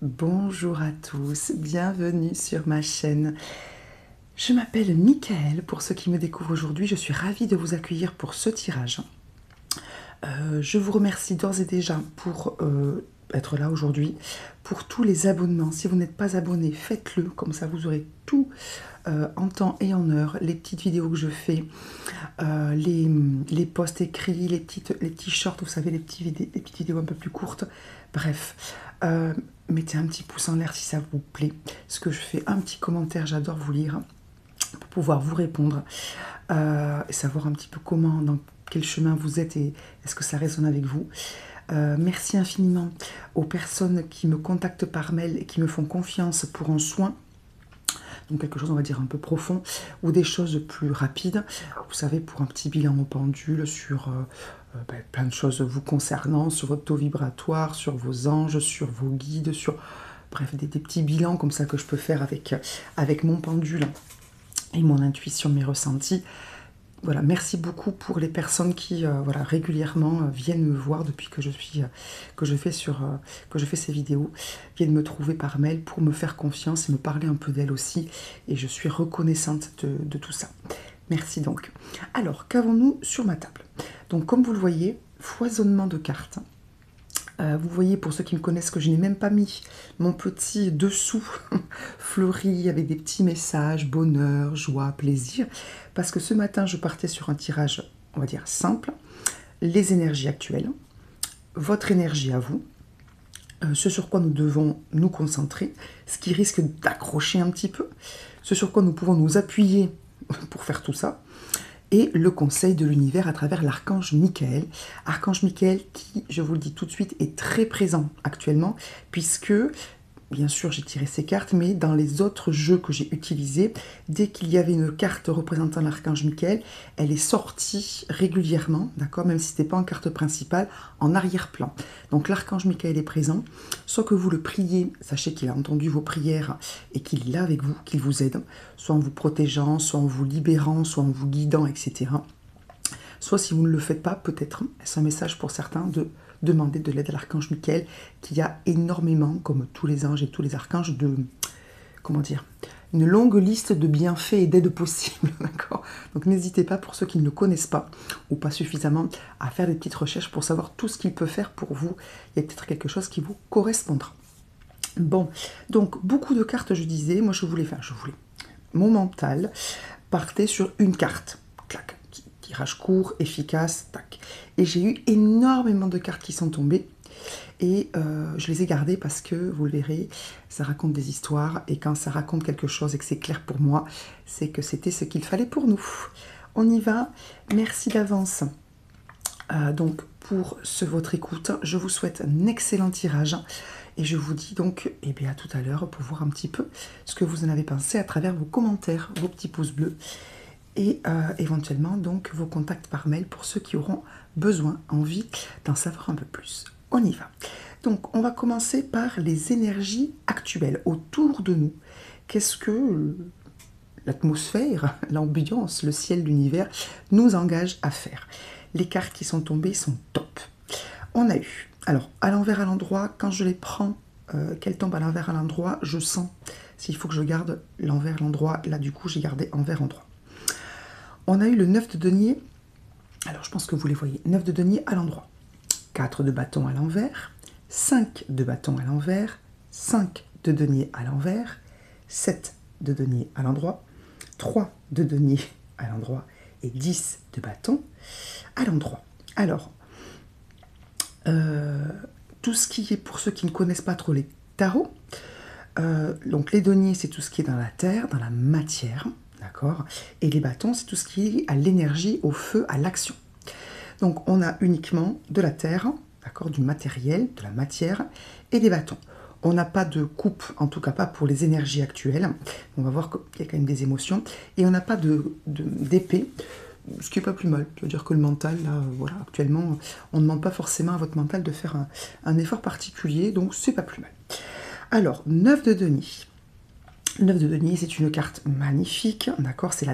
Bonjour à tous, bienvenue sur ma chaîne. Je m'appelle Michaëlle, pour ceux qui me découvrent aujourd'hui, je suis ravie de vous accueillir pour ce tirage. Je vous remercie d'ores et déjà pour être là aujourd'hui, pour tous les abonnements. Si vous n'êtes pas abonné, faites-le, comme ça vous aurez tout en temps et en heure, les petites vidéos que je fais, les posts écrits, les petits shorts, vous savez, les petites vidéos un peu plus courtes. Bref, mettez un petit pouce en l'air si ça vous plaît. Ce que je fais, un petit commentaire, j'adore vous lire, pour pouvoir vous répondre, et savoir un petit peu comment, dans quel chemin vous êtes et est-ce que ça résonne avec vous. Merci infiniment aux personnes qui me contactent par mail et qui me font confiance pour un soin. Donc quelque chose, on va dire, un peu profond, ou des choses plus rapides. Vous savez, pour un petit bilan au pendule sur plein de choses vous concernant, sur votre taux vibratoire, sur vos anges, sur vos guides, sur... Bref, des petits bilans comme ça que je peux faire avec mon pendule et mon intuition, mes ressentis. Voilà, merci beaucoup pour les personnes qui voilà, régulièrement viennent me voir depuis que je fais ces vidéos, viennent me trouver par mail pour me faire confiance et me parler un peu d'elles aussi. Et je suis reconnaissante de tout ça. Merci donc. Alors, qu'avons-nous sur ma table? Donc, comme vous le voyez, foisonnement de cartes. Vous voyez, pour ceux qui me connaissent, que je n'ai même pas mis mon petit dessous fleuri avec des petits messages, bonheur, joie, plaisir, parce que ce matin, je partais sur un tirage, on va dire, simple, les énergies actuelles, votre énergie à vous, ce sur quoi nous devons nous concentrer, ce qui risque d'accrocher un petit peu, ce sur quoi nous pouvons nous appuyer pour faire tout ça, et le conseil de l'univers à travers l'archange Michael. Archange Michael qui, je vous le dis tout de suite, est très présent actuellement, puisque, bien sûr, j'ai tiré ces cartes, mais dans les autres jeux que j'ai utilisés, dès qu'il y avait une carte représentant l'archange Michael, elle est sortie régulièrement, d'accord, même si ce n'était pas en carte principale, en arrière-plan. Donc l'archange Michael est présent, soit que vous le priez, sachez qu'il a entendu vos prières et qu'il est là avec vous, qu'il vous aide, soit en vous protégeant, soit en vous libérant, soit en vous guidant, etc. Soit si vous ne le faites pas, peut-être, c'est un message pour certains de demander de l'aide à l'archange Michael, qui a énormément, comme tous les anges et tous les archanges, comment dire, une longue liste de bienfaits et d'aides possibles, d'accord? Donc n'hésitez pas, pour ceux qui ne le connaissent pas, ou pas suffisamment, à faire des petites recherches pour savoir tout ce qu'il peut faire pour vous. Il y a peut-être quelque chose qui vous correspondra. Bon, donc beaucoup de cartes, je disais, moi je voulais, mon mental partait sur une carte, clac, tirage court, efficace, tac. Et j'ai eu énormément de cartes qui sont tombées, et je les ai gardées parce que, vous le verrez, ça raconte des histoires, et quand ça raconte quelque chose et que c'est clair pour moi, c'est que c'était ce qu'il fallait pour nous. On y va, merci d'avance. Donc pour votre écoute, je vous souhaite un excellent tirage, et je vous dis donc à tout à l'heure pour voir un petit peu ce que vous en avez pensé à travers vos commentaires, vos petits pouces bleus, et éventuellement donc vos contacts par mail pour ceux qui auront besoin, envie d'en savoir un peu plus. On y va. Donc on va commencer par les énergies actuelles autour de nous. Qu'est-ce que l'atmosphère, l'ambiance, le ciel, l'univers nous engage à faire? Les cartes qui sont tombées sont top. On a eu, alors à l'envers à l'endroit, quand je les prends, qu'elles tombent à l'envers à l'endroit, je sens s'il faut que je garde l'envers l'endroit. Là du coup j'ai gardé envers endroit. On a eu le 9 de denier, alors je pense que vous les voyez, 9 de denier à l'endroit, 4 de bâton à l'envers, 5 de bâton à l'envers, 5 de denier à l'envers, 7 de denier à l'endroit, 3 de denier à l'endroit et 10 de bâton à l'endroit. Alors, tout ce qui est, pour ceux qui ne connaissent pas trop les tarots, donc les deniers c'est tout ce qui est dans la terre, dans la matière, d'accord, et les bâtons c'est tout ce qui est lié à l'énergie, au feu, à l'action. Donc on a uniquement de la terre, d'accord, du matériel, de la matière et des bâtons. On n'a pas de coupe, en tout cas pas pour les énergies actuelles. On va voir qu'il y a quand même des émotions. Et on n'a pas d'épée, ce qui n'est pas plus mal. C'est-à-dire que le mental, là, voilà, actuellement, on ne demande pas forcément à votre mental de faire un effort particulier, donc c'est pas plus mal. Alors, 9 de denier. 9 de denier, c'est une carte magnifique, d'accord, c'est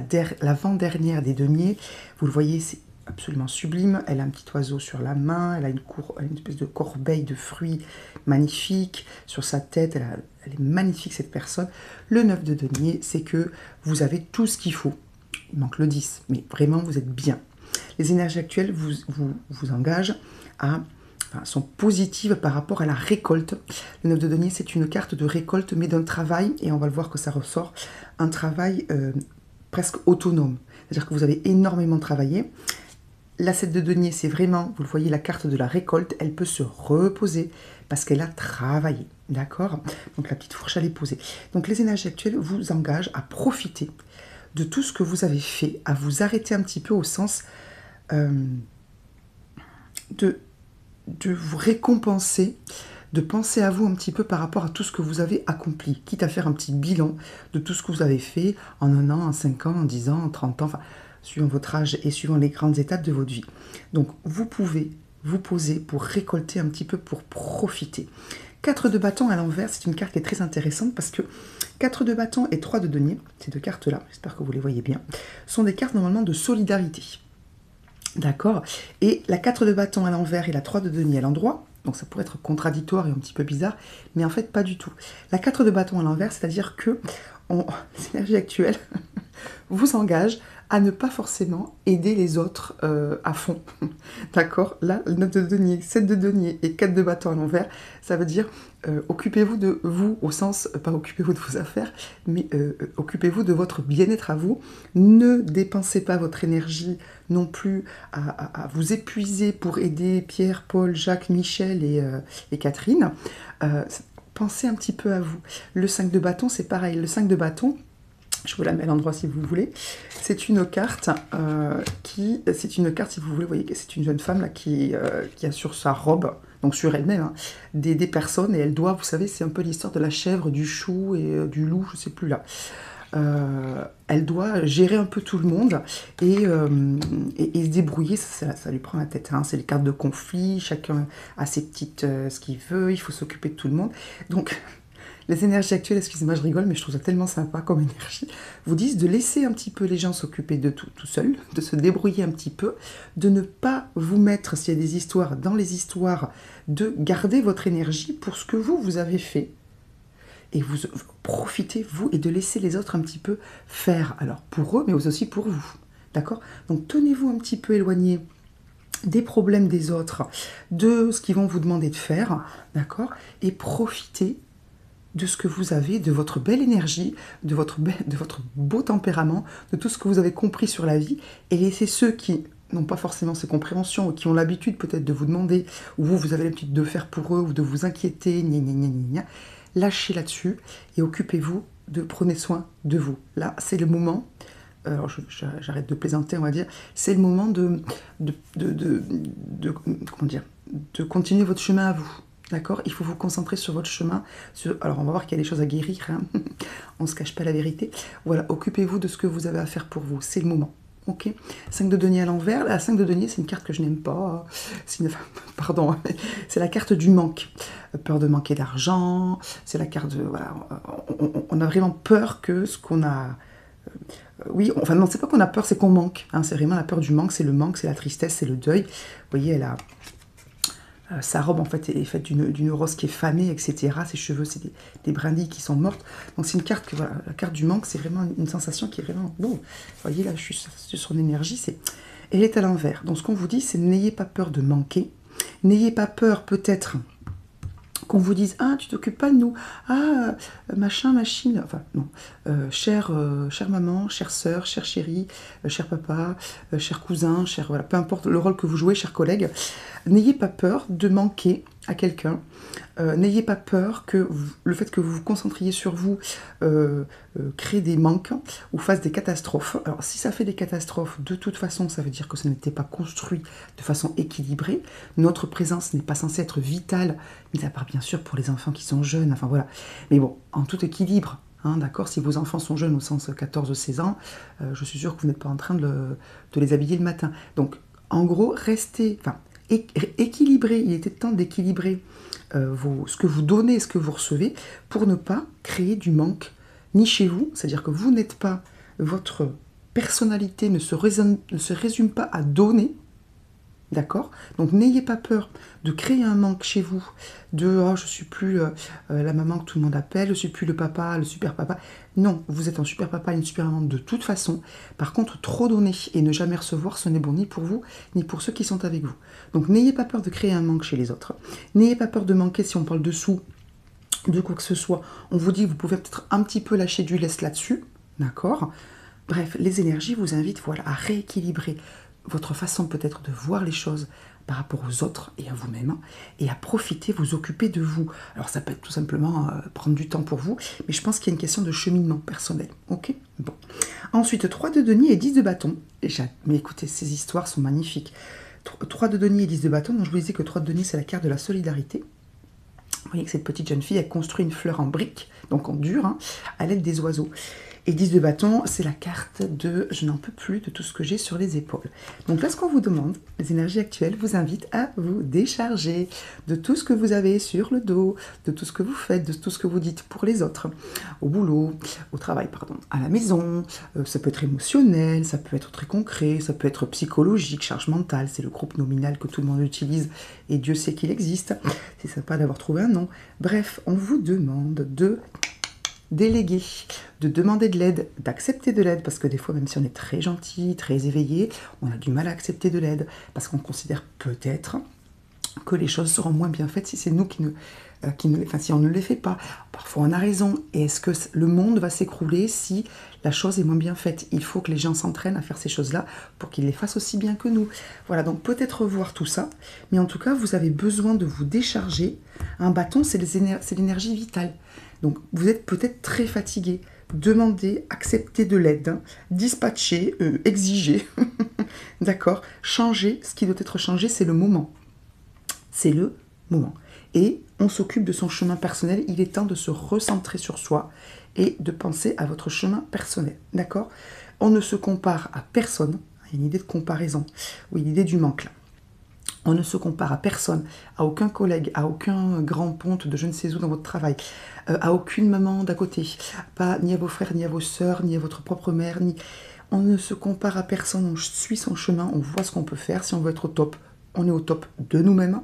l'avant-dernière des deniers. Vous le voyez, c'est absolument sublime. Elle a un petit oiseau sur la main, elle a une espèce de corbeille de fruits magnifique sur sa tête, elle est magnifique cette personne. Le 9 de denier, c'est que vous avez tout ce qu'il faut. Il manque le 10, mais vraiment vous êtes bien. Les énergies actuelles vous engagent sont positives par rapport à la récolte. Le 9 de denier, c'est une carte de récolte, mais d'un travail, et on va le voir que ça ressort, un travail presque autonome. C'est-à-dire que vous avez énormément travaillé. La 7 de denier, c'est vraiment, vous le voyez, la carte de la récolte, elle peut se reposer parce qu'elle a travaillé, d'accord? Donc la petite fourche, elle est posée. Donc les énergies actuelles vous engagent à profiter de tout ce que vous avez fait, à vous arrêter un petit peu au sens de vous récompenser, de penser à vous un petit peu par rapport à tout ce que vous avez accompli, quitte à faire un petit bilan de tout ce que vous avez fait en 1 an, en 5 ans, en 10 ans, en 30 ans, enfin, suivant votre âge et suivant les grandes étapes de votre vie. Donc, vous pouvez vous poser pour récolter un petit peu, pour profiter. 4 de bâton à l'envers, c'est une carte qui est très intéressante parce que 4 de bâton et 3 de denier, ces deux cartes-là, j'espère que vous les voyez bien, sont des cartes normalement de solidarité. D'accord? Et la 4 de bâton à l'envers et la 3 de denier à l'endroit, donc ça pourrait être contradictoire et un petit peu bizarre, mais en fait pas du tout. La 4 de bâton à l'envers, c'est-à-dire que l'énergie actuelle vous engage à ne pas forcément aider les autres à fond. D'accord? Là, 9 de denier, 7 de denier et 4 de bâton à l'envers, ça veut dire occupez-vous de vous, au sens, pas occupez-vous de vos affaires, mais occupez-vous de votre bien-être à vous. Ne dépensez pas votre énergie non plus à vous épuiser pour aider Pierre, Paul, Jacques, Michel et Catherine. Pensez un petit peu à vous. Le 5 de bâton, c'est pareil. Le 5 de bâton, je vous la mets à l'endroit si vous voulez. C'est une carte si vous voulez, vous voyez que c'est une jeune femme là, qui a sur sa robe, donc sur elle-même, hein, des personnes, et elle doit, vous savez, c'est un peu l'histoire de la chèvre, du chou et du loup, je sais plus là. Elle doit gérer un peu tout le monde et se débrouiller, ça lui prend la tête. Hein. C'est les cartes de conflit, chacun a ses petites, ce qu'il veut, il faut s'occuper de tout le monde. Donc, les énergies actuelles, excusez-moi, je rigole, mais je trouve ça tellement sympa comme énergie, vous disent de laisser un petit peu les gens s'occuper de tout seul, de se débrouiller un petit peu, de ne pas vous mettre, s'il y a des histoires, dans les histoires, de garder votre énergie pour ce que vous avez fait. Et vous profitez, vous, et de laisser les autres un petit peu faire. Alors, pour eux, mais aussi pour vous. D'accord? Donc, tenez-vous un petit peu éloigné des problèmes des autres, de ce qu'ils vont vous demander de faire. D'accord? Et profitez de ce que vous avez, de votre belle énergie, de votre beau tempérament, de tout ce que vous avez compris sur la vie, et laissez ceux qui n'ont pas forcément ces compréhensions, ou qui ont l'habitude peut-être de vous demander, ou vous avez l'habitude de faire pour eux, ou de vous inquiéter, gna gna gna gna gna, lâchez là-dessus, et occupez-vous, prenez soin de vous. Là, c'est le moment, alors j'arrête de plaisanter, on va dire, c'est le moment de continuer votre chemin à vous. D'accord? Il faut vous concentrer sur votre chemin. Alors, on va voir qu'il y a des choses à guérir. Hein. On ne se cache pas la vérité. Voilà, occupez-vous de ce que vous avez à faire pour vous. C'est le moment. Ok? 5 de denier à l'envers. La 5 de denier, c'est une carte que je n'aime pas. Pardon. C'est la carte du manque. Peur de manquer d'argent. C'est la carte de... Voilà, on a vraiment peur que ce qu'on a... oui, enfin non, c'est pas qu'on a peur, c'est qu'on manque. Hein, c'est vraiment la peur du manque. C'est le manque, c'est la tristesse, c'est le deuil. Vous voyez, elle a... sa robe, en fait, est faite d'une rose qui est fanée, etc. Ses cheveux, c'est des brindilles qui sont mortes. Donc, c'est une carte que, voilà, la carte du manque, c'est vraiment une sensation qui est vraiment... Bon, vous voyez, là, je suis sur son énergie, elle est à l'envers. Donc, ce qu'on vous dit, c'est n'ayez pas peur de manquer. N'ayez pas peur, peut-être, qu'on vous dise « Ah, tu t'occupes pas de nous. Ah, machin, machine. » Enfin, non. Chère maman, chère sœur, chère chérie, cher papa, cher cousin, voilà, peu importe le rôle que vous jouez, chers collègues. N'ayez pas peur de manquer à quelqu'un. N'ayez pas peur que le fait que vous vous concentriez sur vous crée des manques ou fasse des catastrophes. Alors, si ça fait des catastrophes, de toute façon, ça veut dire que ça n'était pas construit de façon équilibrée. Notre présence n'est pas censée être vitale, mis à part bien sûr pour les enfants qui sont jeunes. Enfin voilà. Mais bon, en tout équilibre. Hein, d'accord, si vos enfants sont jeunes au sens 14-16 ans, je suis sûre que vous n'êtes pas en train de les habiller le matin. Donc, en gros, restez, équilibrez, il était temps d'équilibrer ce que vous donnez et ce que vous recevez pour ne pas créer du manque ni chez vous, c'est-à-dire que vous n'êtes pas votre personnalité ne se résume pas à donner. D'accord? Donc n'ayez pas peur de créer un manque chez vous, de oh, je suis plus la maman que tout le monde appelle, je suis plus le papa, le super papa. Non, vous êtes un super papa et une super maman de toute façon. Par contre, trop donner et ne jamais recevoir, ce n'est bon ni pour vous, ni pour ceux qui sont avec vous. Donc n'ayez pas peur de créer un manque chez les autres. N'ayez pas peur de manquer si on parle de sous, de quoi que ce soit. On vous dit que vous pouvez peut-être un petit peu lâcher du lest là-dessus. D'accord? Bref, les énergies vous invitent voilà, à rééquilibrer votre façon peut-être de voir les choses par rapport aux autres et à vous-même, et à profiter, vous occuper de vous. Alors ça peut être tout simplement prendre du temps pour vous, mais je pense qu'il y a une question de cheminement personnel. Ok? Bon. Ensuite, 3 de denier et 10 de bâton. Mais écoutez, ces histoires sont magnifiques. 3 de denier et 10 de bâton, donc je vous disais que 3 de denier, c'est la carte de la solidarité. Vous voyez que cette petite jeune fille, elle construit une fleur en brique, donc en dur, hein, à l'aide des oiseaux. Et 10 de bâton, c'est la carte de « je n'en peux plus de tout ce que j'ai sur les épaules ». Donc là, ce qu'on vous demande, les énergies actuelles vous invitent à vous décharger de tout ce que vous avez sur le dos, de tout ce que vous faites, de tout ce que vous dites pour les autres, au boulot, au travail, pardon, à la maison. Ça peut être émotionnel, ça peut être très concret, ça peut être psychologique, charge mentale, c'est le groupe nominal que tout le monde utilise et Dieu sait qu'il existe. C'est sympa d'avoir trouvé un nom. Bref, on vous demande de déléguer, de demander de l'aide, d'accepter de l'aide, parce que des fois, même si on est très gentil, très éveillé, on a du mal à accepter de l'aide, parce qu'on considère peut-être que les choses seront moins bien faites si c'est nous si on ne les fait pas. Parfois, on a raison. Et est-ce que le monde va s'écrouler si la chose est moins bien faite? Il faut que les gens s'entraînent à faire ces choses-là pour qu'ils les fassent aussi bien que nous. Voilà, donc peut-être revoir tout ça. Mais en tout cas, vous avez besoin de vous décharger. Un bâton, c'est l'énergie vitale. Donc, vous êtes peut-être très fatigué. Demandez, acceptez de l'aide, hein, dispatchez, exigez. D'accord? Changez. Ce qui doit être changé, c'est le moment. C'est le moment. Et on s'occupe de son chemin personnel. Il est temps de se recentrer sur soi et de penser à votre chemin personnel. D'accord? On ne se compare à personne. Il y a une idée de comparaison. Oui, l'idée du manque là. On ne se compare à personne, à aucun collègue, à aucun grand ponte de je ne sais où dans votre travail, à aucune maman d'à côté, pas ni à vos frères, ni à vos sœurs, ni à votre propre mère, ni... On ne se compare à personne, on suit son chemin, on voit ce qu'on peut faire. Si on veut être au top, on est au top de nous-mêmes.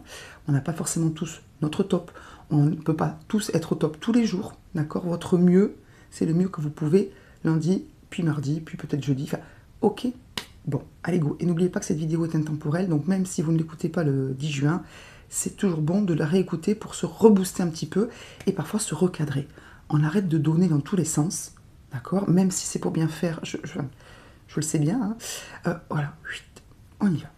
On n'a pas forcément tous notre top. On ne peut pas tous être au top tous les jours, d'accord? Votre mieux, c'est le mieux que vous pouvez, lundi, puis mardi, puis peut-être jeudi. Enfin, ok. Bon, allez go. Et n'oubliez pas que cette vidéo est intemporelle, donc même si vous ne l'écoutez pas le 10 juin, c'est toujours bon de la réécouter pour se rebooster un petit peu et parfois se recadrer. On arrête de donner dans tous les sens, d'accord? Même si c'est pour bien faire, je le sais bien. Hein. Voilà, on y va.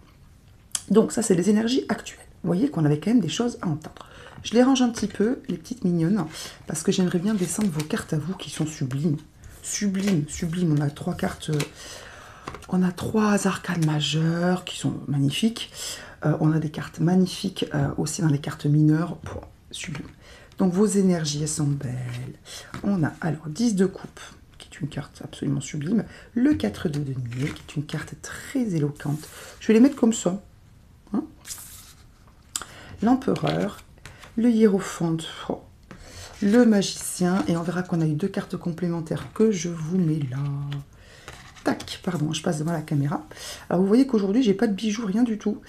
Donc ça, c'est les énergies actuelles. Vous voyez qu'on avait quand même des choses à entendre. Je les range un petit peu, les petites mignonnes, parce que j'aimerais bien descendre vos cartes à vous qui sont sublimes. Sublimes, sublimes. On a 3 cartes... On a 3 arcanes majeures qui sont magnifiques. On a des cartes magnifiques aussi dans les cartes mineures. Sublime. Donc vos énergies, elles sont belles. On a alors 10 de coupe, qui est une carte absolument sublime. Le 4 de denier, qui est une carte très éloquente. Je vais les mettre comme ça. Hein, l'empereur, le hiérophante, le magicien. Et on verra qu'on a eu 2 cartes complémentaires que je vous mets là. Tac, pardon, je passe devant la caméra. Alors vous voyez qu'aujourd'hui, j'ai pas de bijoux, rien du tout.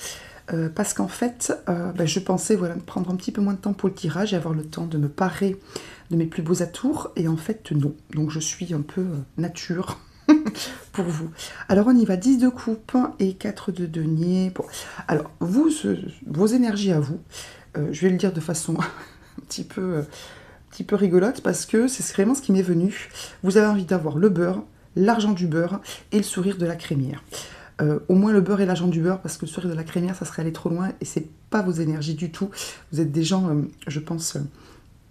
Parce qu'en fait, je pensais prendre un petit peu moins de temps pour le tirage et avoir le temps de me parer de mes plus beaux atours. Et en fait, non. Donc je suis un peu nature pour vous. Alors on y va, 10 de coupe et 4 de denier. Bon. Alors, vos énergies à vous, je vais le dire de façon un petit peu rigolote parce que c'est vraiment ce qui m'est venu. Vous avez envie d'avoir le beurre, l'argent du beurre et le sourire de la crémière. Au moins le beurre et l'argent du beurre, parce que le sourire de la crémière, ça serait aller trop loin et c'est pas vos énergies du tout. Vous êtes des gens, je pense,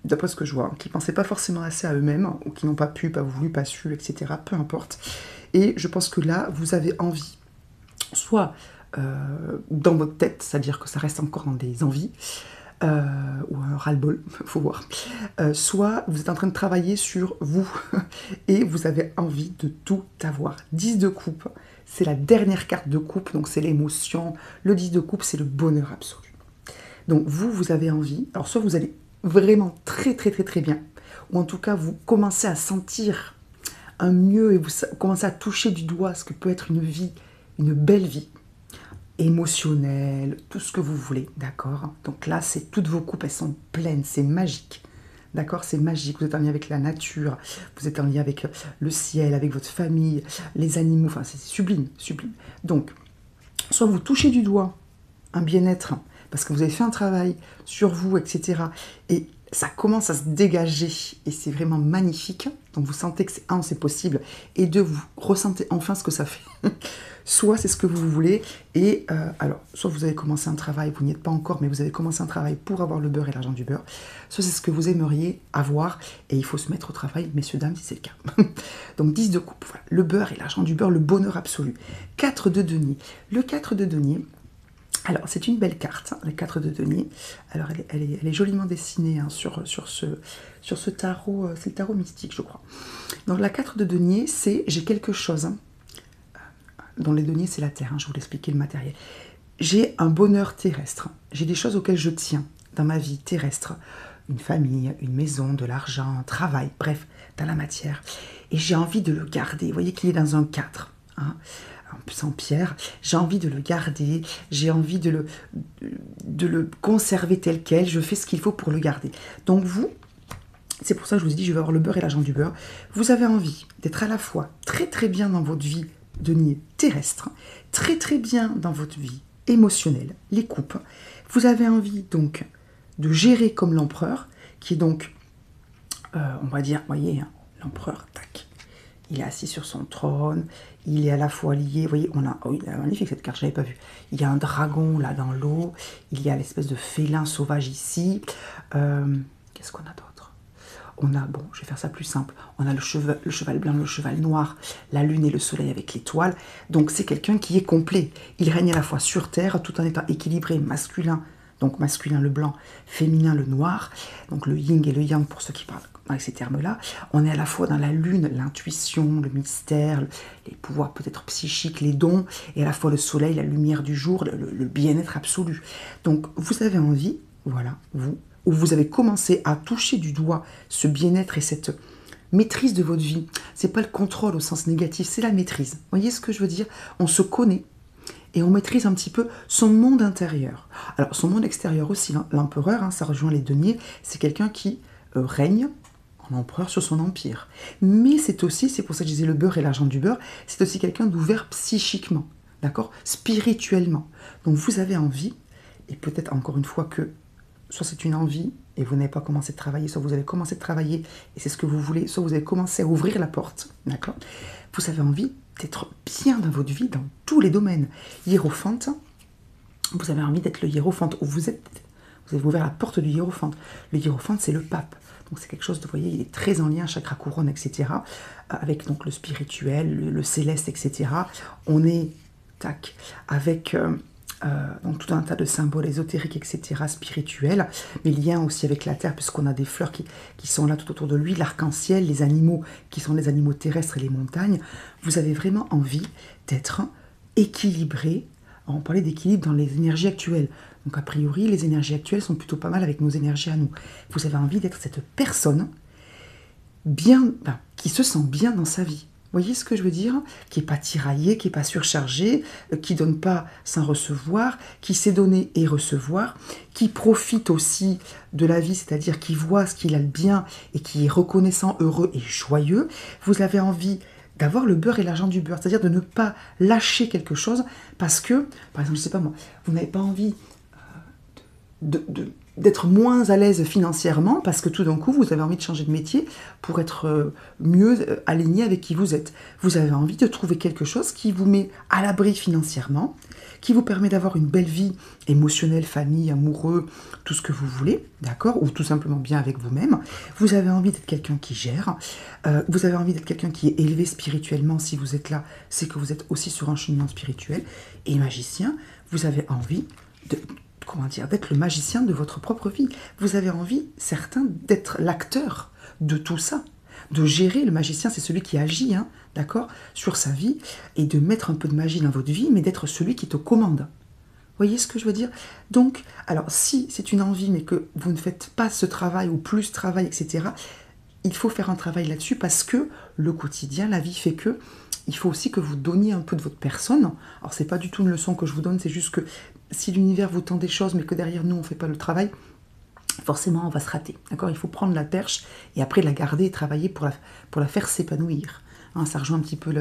d'après ce que je vois, qui pensaient pas forcément assez à eux-mêmes, ou qui n'ont pas pu, pas voulu, pas su, etc. Peu importe. Et je pense que là, vous avez envie, soit dans votre tête, c'est-à-dire que ça reste encore dans des envies, ou un ras-le-bol, faut voir. Soit vous êtes en train de travailler sur vous et vous avez envie de tout avoir. 10 de coupe, c'est la dernière carte de coupe, donc c'est l'émotion. Le 10 de coupe, c'est le bonheur absolu. Donc vous avez envie, alors soit vous allez vraiment très bien, ou en tout cas vous commencez à sentir un mieux et vous commencez à toucher du doigt ce que peut être une vie, une belle vie, émotionnelle, tout ce que vous voulez, d'accord? Donc là, c'est toutes vos coupes, elles sont pleines, c'est magique. D'accord, c'est magique, vous êtes en lien avec la nature, vous êtes en lien avec le ciel, avec votre famille, les animaux, enfin c'est sublime, sublime. Donc, soit vous touchez du doigt un bien-être, parce que vous avez fait un travail sur vous, etc. Et ça commence à se dégager, et c'est vraiment magnifique. Donc vous sentez que c'est possible, et deux, vous ressentez enfin ce que ça fait. Soit c'est ce que vous voulez, et alors, soit vous avez commencé un travail, vous n'y êtes pas encore, mais vous avez commencé un travail pour avoir le beurre et l'argent du beurre, soit c'est ce que vous aimeriez avoir, et il faut se mettre au travail, messieurs, dames, si c'est le cas. Donc 10 de coupe, voilà, le beurre et l'argent du beurre, le bonheur absolu. 4 de denier. Le 4 de denier, alors c'est une belle carte, hein, la 4 de denier. Alors elle est joliment dessinée hein, sur ce tarot, c'est le tarot mystique, je crois. Donc la 4 de denier, c'est j'ai quelque chose. Hein, dans les deniers, c'est la terre, hein, je vous l'expliquais le matériel. J'ai un bonheur terrestre, j'ai des choses auxquelles je tiens dans ma vie terrestre. Une famille, une maison, de l'argent, un travail, bref, dans la matière. Et j'ai envie de le garder. Vous voyez qu'il est dans un 4. Hein, en plus en pierre. J'ai envie de le garder. J'ai envie de le conserver tel quel. Je fais ce qu'il faut pour le garder. Donc vous, c'est pour ça que je vous ai dit, je vais avoir le beurre et l'argent du beurre. Vous avez envie d'être à la fois très très bien dans votre vie denier terrestre, très très bien dans votre vie émotionnelle, les coupes. Vous avez envie donc de gérer comme l'empereur, qui est donc, on va dire, voyez, hein, l'empereur, tac, il est assis sur son trône, il est à la fois lié, vous voyez, oh, il est magnifique cette carte, je n'avais pas vu. Il y a un dragon là dans l'eau, il y a l'espèce de félin sauvage ici. Qu'est-ce qu'on a d'autre? On a, bon, je vais faire ça plus simple, on a le cheval blanc, le cheval noir, la lune et le soleil avec l'étoile. Donc c'est quelqu'un qui est complet. Il règne à la fois sur terre, tout en étant équilibré, masculin, donc masculin le blanc, féminin le noir, donc le yin et le yang pour ceux qui parlent avec ces termes-là. On est à la fois dans la lune, l'intuition, le mystère, les pouvoirs peut-être psychiques, les dons, et à la fois le soleil, la lumière du jour, le bien-être absolu. Donc vous avez envie, voilà, où vous avez commencé à toucher du doigt ce bien-être et cette maîtrise de votre vie. C'est pas le contrôle au sens négatif, c'est la maîtrise. Vous voyez ce que je veux dire? On se connaît et on maîtrise un petit peu son monde intérieur. Alors son monde extérieur aussi, l'empereur, hein, ça rejoint les deniers, c'est quelqu'un qui règne en empereur sur son empire. Mais c'est aussi, c'est pour ça que je disais le beurre et l'argent du beurre, c'est aussi quelqu'un d'ouvert psychiquement, d'accord? Spirituellement. Donc vous avez envie, et peut-être encore une fois que soit c'est une envie et vous n'avez pas commencé de travailler, soit vous avez commencé de travailler et c'est ce que vous voulez, soit vous avez commencé à ouvrir la porte, d'accord? Vous avez envie d'être bien dans votre vie, dans tous les domaines. Hiérophante, vous avez envie d'être le hiérophante, où vous avez ouvert la porte du hiérophante. Le hiérophante, c'est le pape. Donc c'est quelque chose de, vous voyez, il est très en lien, chakra couronne, etc. Avec donc le spirituel, le céleste, etc. On est, tac, avec... donc tout un tas de symboles ésotériques, etc., spirituels, mais liens aussi avec la terre, puisqu'on a des fleurs qui sont là tout autour de lui, l'arc-en-ciel, les animaux qui sont les animaux terrestres et les montagnes. Vous avez vraiment envie d'être équilibré. On parlait d'équilibre dans les énergies actuelles. Donc a priori, les énergies actuelles sont plutôt pas mal avec nos énergies à nous. Vous avez envie d'être cette personne bien, qui se sent bien dans sa vie. Vous voyez ce que je veux dire? Qui n'est pas tiraillé, qui n'est pas surchargé, qui ne donne pas sans recevoir, qui sait donner et recevoir, qui profite aussi de la vie, c'est-à-dire qui voit ce qu'il a de bien et qui est reconnaissant, heureux et joyeux. Vous avez envie d'avoir le beurre et l'argent du beurre, c'est-à-dire de ne pas lâcher quelque chose parce que, par exemple, je ne sais pas moi, vous n'avez pas envie d'être moins à l'aise financièrement parce que tout d'un coup, vous avez envie de changer de métier pour être mieux aligné avec qui vous êtes. Vous avez envie de trouver quelque chose qui vous met à l'abri financièrement, qui vous permet d'avoir une belle vie émotionnelle, famille, amoureux, tout ce que vous voulez, d'accord? Ou tout simplement bien avec vous-même. Vous avez envie d'être quelqu'un qui gère. Vous avez envie d'être quelqu'un qui est élevé spirituellement. Si vous êtes là, c'est que vous êtes aussi sur un cheminement spirituel. Et magicien, vous avez envie d'être le magicien de votre propre vie. Vous avez envie, certains, d'être l'acteur de tout ça, de gérer. Le magicien, c'est celui qui agit, hein, d'accord, sur sa vie, et de mettre un peu de magie dans votre vie, mais d'être celui qui te commande. Vous voyez ce que je veux dire? Donc, alors, si c'est une envie, mais que vous ne faites pas ce travail, ou plus ce travail, etc., il faut faire un travail là-dessus parce que le quotidien, la vie fait que il faut aussi que vous donniez un peu de votre personne. Alors, c'est pas du tout une leçon que je vous donne, c'est juste que si l'univers vous tend des choses, mais que derrière nous, on fait pas le travail, forcément, on va se rater. D'accord? Il faut prendre la perche et après la garder et travailler pour la faire s'épanouir. Hein, ça rejoint un petit peu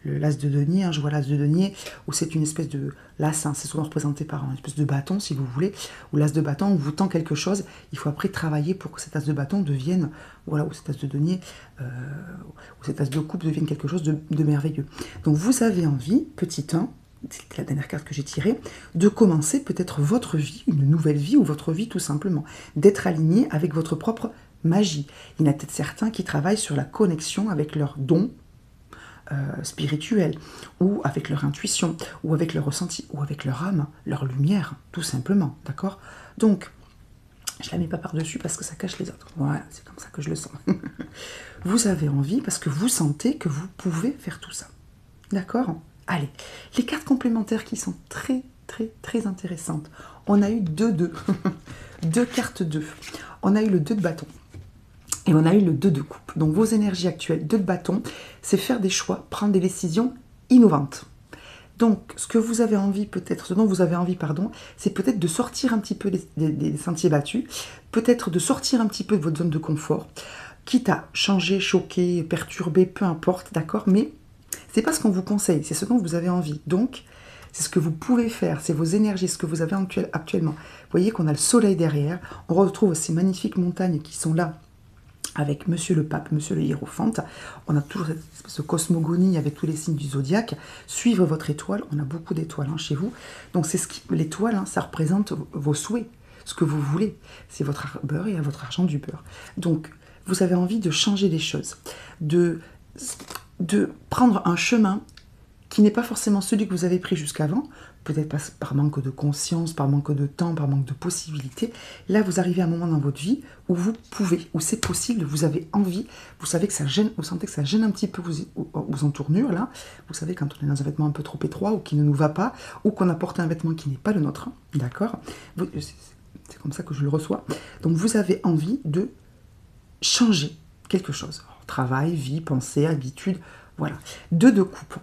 l'as de denier. Hein, je vois l'as de denier où c'est une espèce de... L'as, hein, c'est souvent représenté par une espèce de bâton, si vous voulez. Ou l'as de bâton, on vous tend quelque chose. Il faut après travailler pour que cet as de bâton devienne... Voilà, ou cet as de denier, ou cet as de coupe devienne quelque chose de merveilleux. Donc vous avez envie, petit 1, c'est la dernière carte que j'ai tirée, de commencer peut-être votre vie, une nouvelle vie, ou votre vie tout simplement, d'être aligné avec votre propre magie. Il y en a peut-être certains qui travaillent sur la connexion avec leurs dons spirituels, ou avec leur intuition, ou avec leur ressenti, ou avec leur âme, leur lumière, tout simplement, d'accord? Donc, je la mets pas par-dessus parce que ça cache les autres. Voilà, c'est comme ça que je le sens. Vous avez envie parce que vous sentez que vous pouvez faire tout ça. D'accord? Allez, les cartes complémentaires qui sont très, très, très intéressantes. On a eu 2-2. 2 cartes 2. On a eu le 2 de bâton. Et on a eu le 2 de coupe. Donc vos énergies actuelles, 2 de bâton, c'est faire des choix, prendre des décisions innovantes. Donc, ce que vous avez envie peut-être, ce dont vous avez envie, pardon, c'est peut-être de sortir un petit peu des sentiers battus, peut-être de sortir un petit peu de votre zone de confort, quitte à changer, choquer, perturber, peu importe, d'accord? Mais c'est pas ce qu'on vous conseille, c'est ce dont vous avez envie. Donc, c'est ce que vous pouvez faire, c'est vos énergies, ce que vous avez actuellement. Vous voyez qu'on a le soleil derrière, on retrouve ces magnifiques montagnes qui sont là, avec Monsieur le Pape, Monsieur le Hiérophante. On a toujours cette espèce de cosmogonie avec tous les signes du zodiaque. Suivre votre étoile, on a beaucoup d'étoiles chez vous. Donc c'est l'étoile, ça représente vos souhaits, ce que vous voulez. C'est votre beurre et votre argent du beurre. Donc vous avez envie de changer les choses, de prendre un chemin qui n'est pas forcément celui que vous avez pris jusqu'avant, peut-être par manque de conscience, par manque de temps, par manque de possibilités. Là, vous arrivez à un moment dans votre vie où vous pouvez, où c'est possible, vous avez envie, vous savez que ça gêne, vous sentez que ça gêne un petit peu vos entournures, là. Vous savez, quand on est dans un vêtement un peu trop étroit ou qui ne nous va pas, ou qu'on a porté un vêtement qui n'est pas le nôtre, d'accord? C'est comme ça que je le reçois. Donc, vous avez envie de changer quelque chose. Alors, travail, vie, pensée, habitude, voilà. 2 de coupe.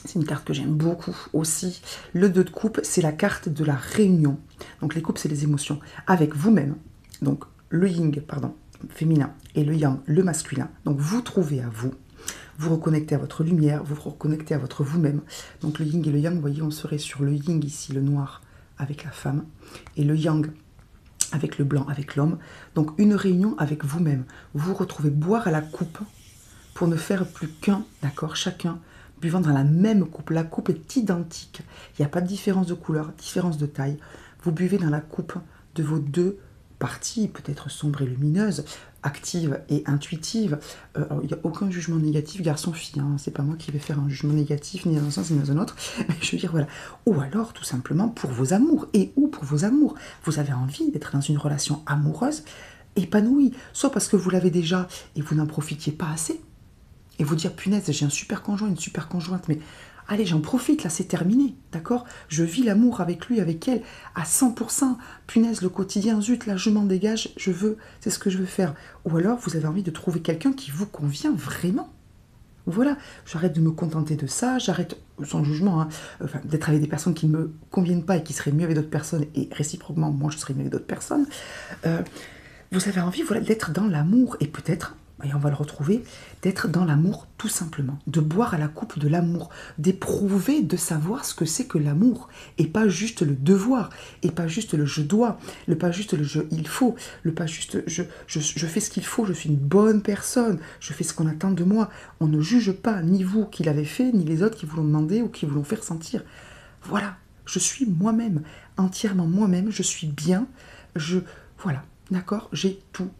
C'est une carte que j'aime beaucoup aussi. Le 2 de coupe, c'est la carte de la réunion. Donc les coupes, c'est les émotions. Avec vous-même, donc le yin, pardon, féminin, et le yang, le masculin. Donc vous trouvez à vous, vous reconnectez à votre lumière, vous reconnectez à votre vous-même. Donc le yin et le yang, vous voyez, on serait sur le yin ici, le noir, avec la femme, et le yang, avec le blanc, avec l'homme. Donc une réunion avec vous-même. Vous retrouvez boire à la coupe pour ne faire plus qu'un, d'accord, chacun, buvant dans la même coupe. La coupe est identique. Il n'y a pas de différence de couleur, différence de taille. Vous buvez dans la coupe de vos 2 parties, peut-être sombres et lumineuses, actives et intuitives. Il n'y a aucun jugement négatif, garçon-fille. Hein. C'est pas moi qui vais faire un jugement négatif, ni dans un sens ni dans un autre. Mais je veux dire, voilà. Ou alors, tout simplement, pour vos amours. Et ou pour vos amours. Vous avez envie d'être dans une relation amoureuse épanouie. Soit parce que vous l'avez déjà et vous n'en profitiez pas assez. Et vous dire, punaise, j'ai un super conjoint, une super conjointe, mais allez, j'en profite, là, c'est terminé, d'accord? Je vis l'amour avec lui, avec elle, à 100%. Punaise, le quotidien, zut, là, je m'en dégage, c'est ce que je veux faire. Ou alors, vous avez envie de trouver quelqu'un qui vous convient vraiment. Voilà, j'arrête de me contenter de ça, j'arrête, sans jugement, hein, d'être avec des personnes qui ne me conviennent pas et qui seraient mieux avec d'autres personnes, et réciproquement, moi, je serais mieux avec d'autres personnes. Vous avez envie, voilà, d'être dans l'amour, et peut-être, et on va le retrouver, d'être dans l'amour tout simplement, de boire à la coupe de l'amour, d'éprouver, de savoir ce que c'est que l'amour, et pas juste le devoir, et pas juste le je dois, pas juste le je il faut, pas juste je fais ce qu'il faut, je suis une bonne personne, je fais ce qu'on attend de moi. On ne juge pas, ni vous qui l'avez fait, ni les autres qui vous l'ont demandé ou qui vous l'ont fait ressentir. Voilà, je suis moi-même, entièrement moi-même, je suis bien, voilà, d'accord, j'ai tout,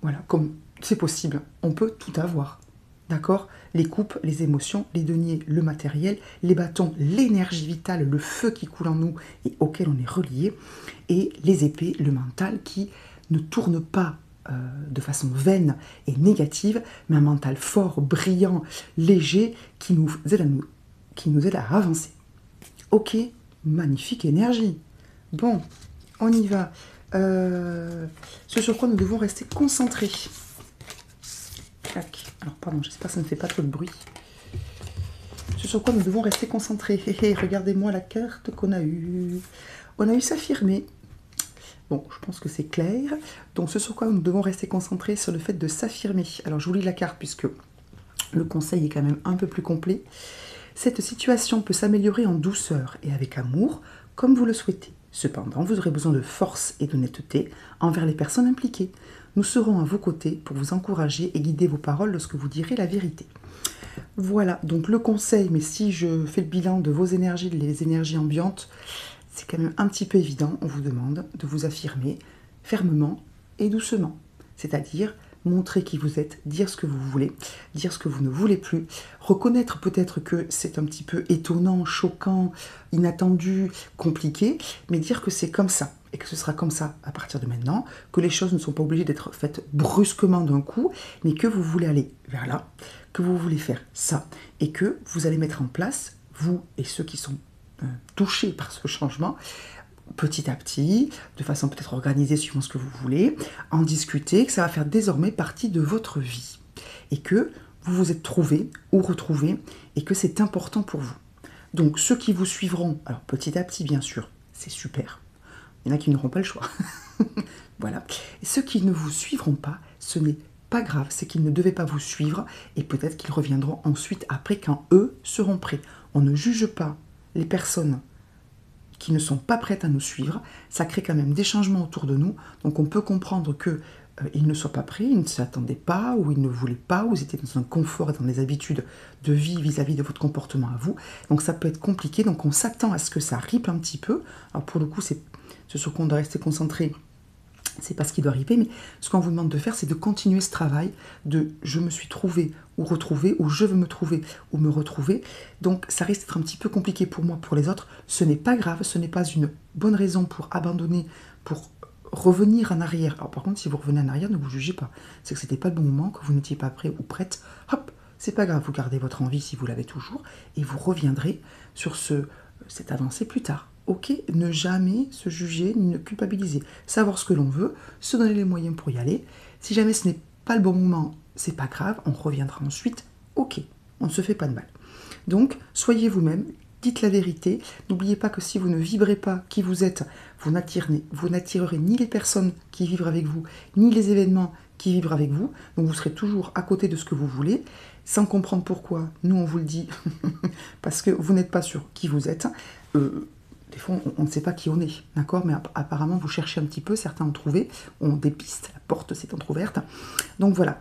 voilà, comme c'est possible, on peut tout avoir, d'accord? Les coupes, les émotions, les deniers, le matériel, les bâtons, l'énergie vitale, le feu qui coule en nous et auquel on est relié, et les épées, le mental qui ne tourne pas de façon vaine et négative, mais un mental fort, brillant, léger, qui nous aide à avancer. Ok, magnifique énergie. Bon, on y va. Ce sur quoi nous devons rester concentrés. Tac. Alors, pardon, j'espère que ça ne fait pas trop de bruit. Ce sur quoi nous devons rester concentrés. Regardez-moi la carte qu'on a eue. On a eu s'affirmer. Bon, je pense que c'est clair. Donc, ce sur quoi nous devons rester concentrés, sur le fait de s'affirmer. Alors, je vous lis la carte puisque le conseil est quand même un peu plus complet. Cette situation peut s'améliorer en douceur et avec amour, comme vous le souhaitez. Cependant, vous aurez besoin de force et d'honnêteté envers les personnes impliquées. Nous serons à vos côtés pour vous encourager et guider vos paroles lorsque vous direz la vérité. Voilà, donc le conseil, mais si je fais le bilan de vos énergies, les énergies ambiantes, c'est quand même un petit peu évident. On vous demande de vous affirmer fermement et doucement. C'est-à-dire montrer qui vous êtes, dire ce que vous voulez, dire ce que vous ne voulez plus, reconnaître peut-être que c'est un petit peu étonnant, choquant, inattendu, compliqué, mais dire que c'est comme ça, et que ce sera comme ça à partir de maintenant, que les choses ne sont pas obligées d'être faites brusquement d'un coup, mais que vous voulez aller vers là, que vous voulez faire ça, et que vous allez mettre en place, vous et ceux qui sont touchés par ce changement, petit à petit, de façon peut-être organisée suivant ce que vous voulez, en discuter, que ça va faire désormais partie de votre vie. Et que vous vous êtes trouvé ou retrouvé et que c'est important pour vous. Donc ceux qui vous suivront, alors petit à petit bien sûr, c'est super. Il y en a qui n'auront pas le choix. Voilà. Et ceux qui ne vous suivront pas, ce n'est pas grave, c'est qu'ils ne devaient pas vous suivre et peut-être qu'ils reviendront ensuite après quand eux seront prêts. On ne juge pas les personnes qui ne sont pas prêtes à nous suivre, ça crée quand même des changements autour de nous, donc on peut comprendre qu'ils ne soient pas prêts, ils ne s'attendaient pas, ou ils ne voulaient pas, ou ils étaient dans un confort et dans des habitudes de vie vis-à-vis de votre comportement à vous, donc ça peut être compliqué, donc on s'attend à ce que ça ripe un petit peu, alors pour le coup c'est ce sur quoi on doit rester concentré, c'est pas ce qui doit arriver, mais ce qu'on vous demande de faire, c'est de continuer ce travail de je me suis trouvé ou retrouvé, ou je veux me trouver ou me retrouver. Donc ça risque d'être un petit peu compliqué pour moi, pour les autres. Ce n'est pas grave, ce n'est pas une bonne raison pour abandonner, pour revenir en arrière. Alors par contre, si vous revenez en arrière, ne vous jugez pas. C'est que c'était pas le bon moment, que vous n'étiez pas prêt ou prête. Hop, c'est pas grave, vous gardez votre envie si vous l'avez toujours, et vous reviendrez sur cette avancée plus tard. Ok, ne jamais se juger, ni ne culpabiliser. Savoir ce que l'on veut, se donner les moyens pour y aller. Si jamais ce n'est pas le bon moment, c'est pas grave, on reviendra ensuite. Ok, on ne se fait pas de mal. Donc, soyez vous-même, dites la vérité. N'oubliez pas que si vous ne vibrez pas qui vous êtes, vous n'attirerez ni les personnes qui vivent avec vous, ni les événements qui vibrent avec vous. Donc, vous serez toujours à côté de ce que vous voulez, sans comprendre pourquoi. Nous, on vous le dit, parce que vous n'êtes pas sûr qui vous êtes. Des fois, on ne sait pas qui on est, d'accord? Mais apparemment, vous cherchez un petit peu, certains ont trouvé, ont des pistes, la porte s'est entrouverte. Donc voilà,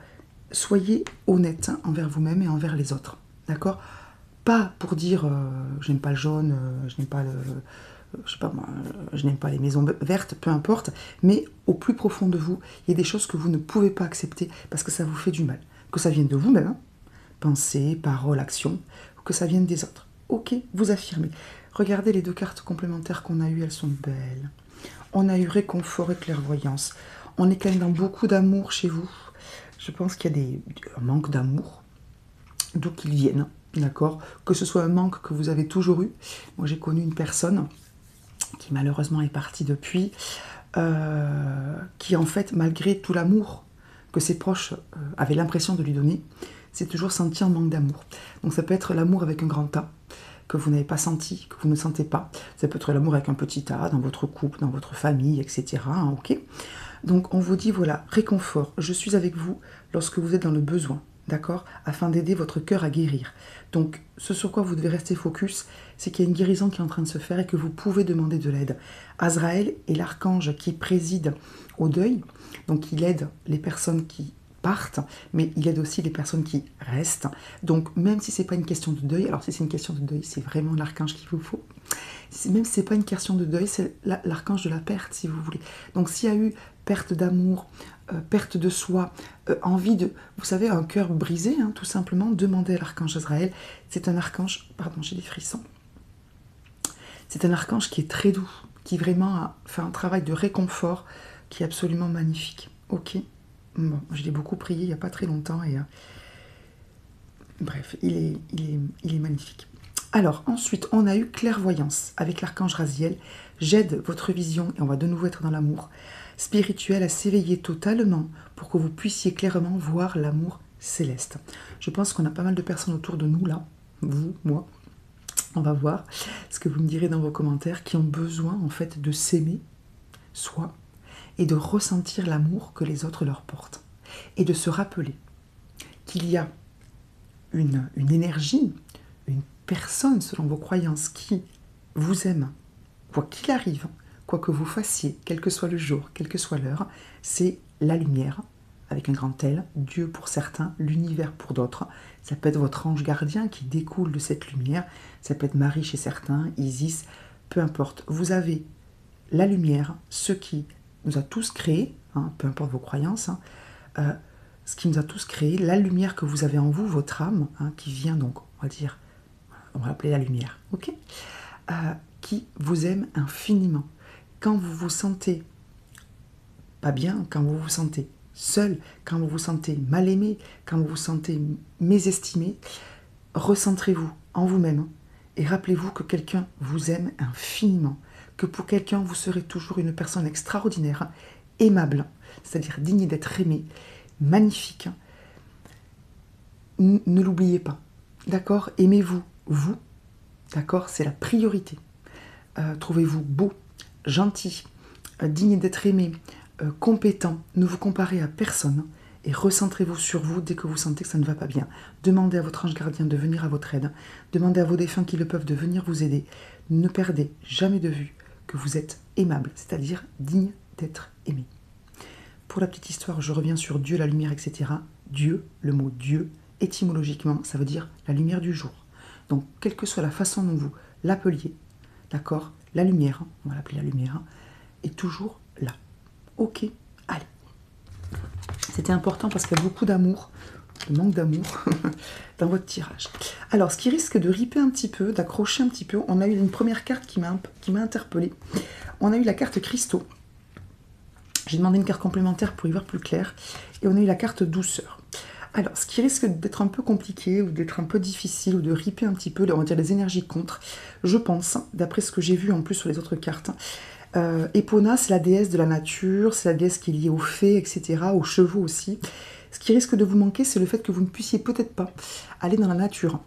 soyez honnête envers vous-même et envers les autres, d'accord? Pas pour dire je n'aime pas le jaune, je n'aime pas je sais pas moi, je n'aime pas les maisons vertes, peu importe, mais au plus profond de vous, il y a des choses que vous ne pouvez pas accepter parce que ça vous fait du mal. Que ça vienne de vous-même, hein, pensée, parole, action, ou que ça vienne des autres. Ok, vous affirmez. Regardez les deux cartes complémentaires qu'on a eues, elles sont belles. On a eu réconfort et clairvoyance. On est quand même dans beaucoup d'amour chez vous. Je pense qu'il y a un manque d'amour, d'où qu'ils viennent, d'accord? Que ce soit un manque que vous avez toujours eu. Moi, j'ai connu une personne qui malheureusement est partie depuis, qui en fait, malgré tout l'amour que ses proches avaient l'impression de lui donner, s'est toujours senti un manque d'amour. Donc ça peut être l'amour avec un grand A, que vous n'avez pas senti, que vous ne sentez pas. Ça peut être l'amour avec un petit A, dans votre couple, dans votre famille, etc. Hein, ok. Donc on vous dit, voilà, réconfort, je suis avec vous lorsque vous êtes dans le besoin, d'accord? Afin d'aider votre cœur à guérir. Donc ce sur quoi vous devez rester focus, c'est qu'il y a une guérison qui est en train de se faire et que vous pouvez demander de l'aide. Azraël est l'archange qui préside au deuil, donc il aide les personnes qui partent, mais il aide aussi les personnes qui restent. Donc même si c'est pas une question de deuil, alors si c'est une question de deuil, c'est vraiment l'archange qu'il vous faut. Même si c'est pas une question de deuil, c'est l'archange de la perte, si vous voulez. Donc s'il y a eu perte d'amour, perte de soi, envie de, vous savez, un cœur brisé, hein, tout simplement, demandez à l'archange Azraël. C'est un archange, pardon, j'ai des frissons. C'est un archange qui est très doux, qui vraiment a fait un travail de réconfort qui est absolument magnifique. Ok. Bon, je l'ai beaucoup prié il n'y a pas très longtemps et bref, il est magnifique. Alors ensuite, on a eu clairvoyance avec l'archange Raziel. J'aide votre vision, et on va de nouveau être dans l'amour spirituel, à s'éveiller totalement pour que vous puissiez clairement voir l'amour céleste. Je pense qu'on a pas mal de personnes autour de nous là, vous, moi, on va voir ce que vous me direz dans vos commentaires, qui ont besoin en fait de s'aimer, soi, et de ressentir l'amour que les autres leur portent. Et de se rappeler qu'il y a une énergie, une personne selon vos croyances qui vous aime, quoi qu'il arrive, quoi que vous fassiez, quel que soit le jour, quelle que soit l'heure, c'est la lumière, avec un grand L, Dieu pour certains, l'univers pour d'autres. Ça peut être votre ange gardien qui découle de cette lumière, ça peut être Marie chez certains, Isis, peu importe. Vous avez la lumière, ce qui nous a tous créés, hein, peu importe vos croyances, ce qui nous a tous créés, la lumière que vous avez en vous, votre âme, hein, qui vient donc, on va dire, on va l'appeler la lumière, ok, qui vous aime infiniment. Quand vous vous sentez pas bien, quand vous vous sentez seul, quand vous vous sentez mal aimé, quand vous vous sentez mésestimé, recentrez-vous en vous-même et rappelez-vous que quelqu'un vous aime infiniment, que pour quelqu'un vous serez toujours une personne extraordinaire, aimable, c'est-à-dire digne d'être aimé, magnifique. Ne l'oubliez pas, d'accord? Aimez-vous, vous, d'accord? C'est la priorité. Trouvez-vous beau, gentil, digne d'être aimé, compétent. Ne vous comparez à personne et recentrez-vous sur vous dès que vous sentez que ça ne va pas bien. Demandez à votre ange gardien de venir à votre aide. Demandez à vos défunts qui le peuvent de venir vous aider. Ne perdez jamais de vue que vous êtes aimable, c'est-à-dire digne d'être aimé. Pour la petite histoire, je reviens sur Dieu, la lumière, etc. Dieu, le mot Dieu, étymologiquement, ça veut dire la lumière du jour. Donc, quelle que soit la façon dont vous l'appeliez, d'accord, la lumière, on va l'appeler la lumière, est toujours là. Ok, allez. C'était important parce qu'il y a beaucoup d'amour, de manque d'amour dans votre tirage. Alors, ce qui risque de riper un petit peu, d'accrocher un petit peu, on a eu une première carte qui m'a interpellée. On a eu la carte cristaux. J'ai demandé une carte complémentaire pour y voir plus clair. Et on a eu la carte douceur. Alors, ce qui risque d'être un peu compliqué ou d'être un peu difficile ou de riper un petit peu, on va dire les énergies contre, je pense, d'après ce que j'ai vu en plus sur les autres cartes, Epona, c'est la déesse de la nature, c'est la déesse qui est liée aux fées, etc., aux chevaux aussi. Ce qui risque de vous manquer, c'est le fait que vous ne puissiez peut-être pas aller dans la nature.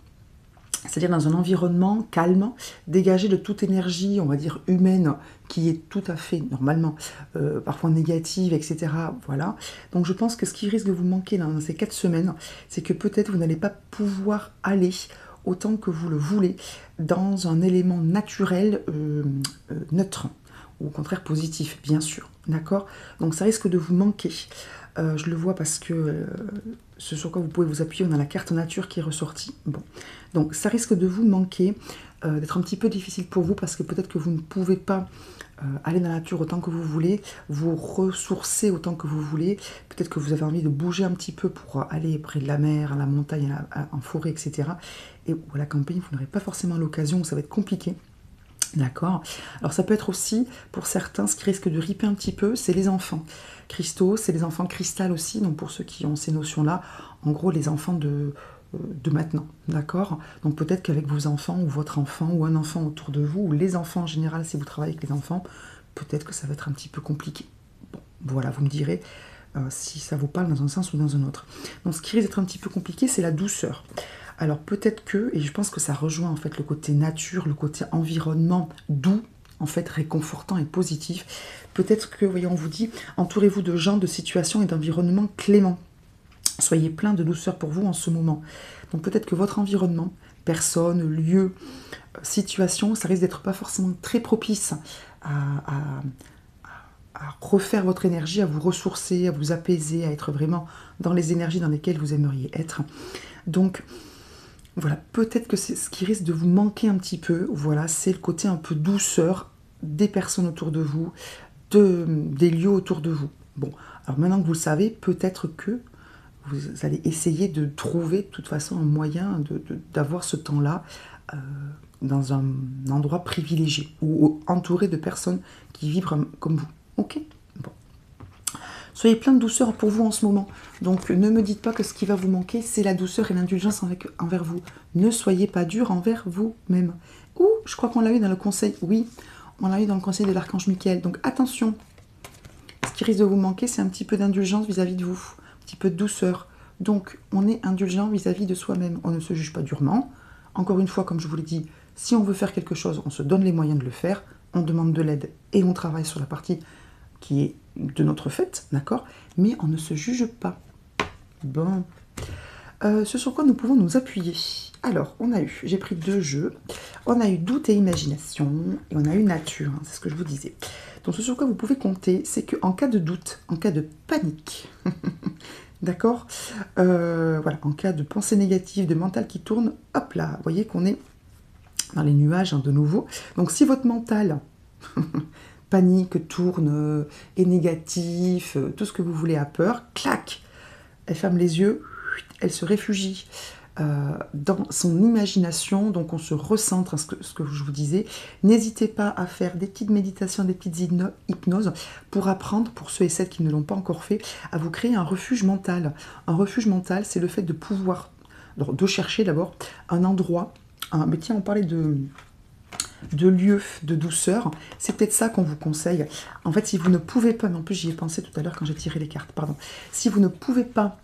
C'est-à-dire dans un environnement calme, dégagé de toute énergie, on va dire humaine, qui est tout à fait, normalement, parfois négative, etc. Voilà. Donc je pense que ce qui risque de vous manquer dans ces 4 semaines, c'est que peut-être vous n'allez pas pouvoir aller autant que vous le voulez dans un élément naturel neutre, ou au contraire positif, bien sûr. D'accord? Donc ça risque de vous manquer. Je le vois parce que ce sur quoi vous pouvez vous appuyer, on a la carte nature qui est ressortie. Bon. Donc ça risque de vous manquer, d'être un petit peu difficile pour vous parce que peut-être que vous ne pouvez pas aller dans la nature autant que vous voulez, vous ressourcer autant que vous voulez. Peut-être que vous avez envie de bouger un petit peu pour aller près de la mer, à la montagne, en forêt, etc. Et à la campagne, vous n'aurez pas forcément l'occasion, ça va être compliqué. D'accord. Alors ça peut être aussi, pour certains, ce qui risque de riper un petit peu, c'est les enfants. Cristaux, c'est les enfants cristal aussi, donc pour ceux qui ont ces notions-là, en gros les enfants de maintenant, d'accord? Donc peut-être qu'avec vos enfants, ou votre enfant, ou un enfant autour de vous, ou les enfants en général, si vous travaillez avec les enfants, peut-être que ça va être un petit peu compliqué. Bon, voilà, vous me direz si ça vous parle dans un sens ou dans un autre. Donc ce qui risque d'être un petit peu compliqué, c'est la douceur. Alors peut-être que, et je pense que ça rejoint en fait le côté nature, le côté environnement doux, en fait réconfortant et positif. Peut-être que, voyons, on vous dit, entourez-vous de gens, de situations et d'environnements cléments. Soyez plein de douceur pour vous en ce moment. Donc peut-être que votre environnement, personne, lieu, situation, ça risque d'être pas forcément très propice à refaire votre énergie, à vous ressourcer, à vous apaiser, à être vraiment dans les énergies dans lesquelles vous aimeriez être. Donc voilà, peut-être que c'est ce qui risque de vous manquer un petit peu, voilà, c'est le côté un peu douceur des personnes autour de vous, des lieux autour de vous. Bon, alors maintenant que vous le savez, peut-être que vous allez essayer de trouver de toute façon un moyen d'avoir ce temps-là dans un endroit privilégié ou entouré de personnes qui vivent comme vous. Ok? Bon. Soyez plein de douceur pour vous en ce moment. Donc ne me dites pas que ce qui va vous manquer, c'est la douceur et l'indulgence envers vous. Ne soyez pas dur envers vous-même. Ouh, je crois qu'on l'a eu dans le conseil. Oui, on l'a eu dans le conseil de l'archange Michael. Donc attention. Ce qui risque de vous manquer, c'est un petit peu d'indulgence vis-à-vis de vous. Un petit peu de douceur. Donc, on est indulgent vis-à-vis de soi-même. On ne se juge pas durement. Encore une fois, comme je vous l'ai dit, si on veut faire quelque chose, on se donne les moyens de le faire. On demande de l'aide et on travaille sur la partie qui est de notre fait, d'accord? Mais on ne se juge pas. Bon. Ce sur quoi nous pouvons nous appuyer. Alors, j'ai pris 2 jeux. On a eu doute et imagination, et on a eu nature, hein, c'est ce que je vous disais. Donc, ce sur quoi vous pouvez compter, c'est qu'en cas de doute, en cas de panique, d'accord, voilà, en cas de pensée négative, de mental qui tourne, hop là, vous voyez qu'on est dans les nuages, hein, de nouveau. Donc, si votre mental panique, tourne, est négatif, tout ce que vous voulez a peur, clac, elle ferme les yeux, elle se réfugie dans son imagination, donc on se recentre, ce que je vous disais. N'hésitez pas à faire des petites méditations, des petites hypnoses pour apprendre, pour ceux et celles qui ne l'ont pas encore fait, à vous créer un refuge mental. Un refuge mental, c'est le fait de pouvoir, de chercher d'abord un endroit, mais tiens, on parlait de lieu, de douceur, c'est peut-être ça qu'on vous conseille. En fait, si vous ne pouvez pas, mais en plus j'y ai pensé tout à l'heure quand j'ai tiré les cartes, pardon, si vous ne pouvez pas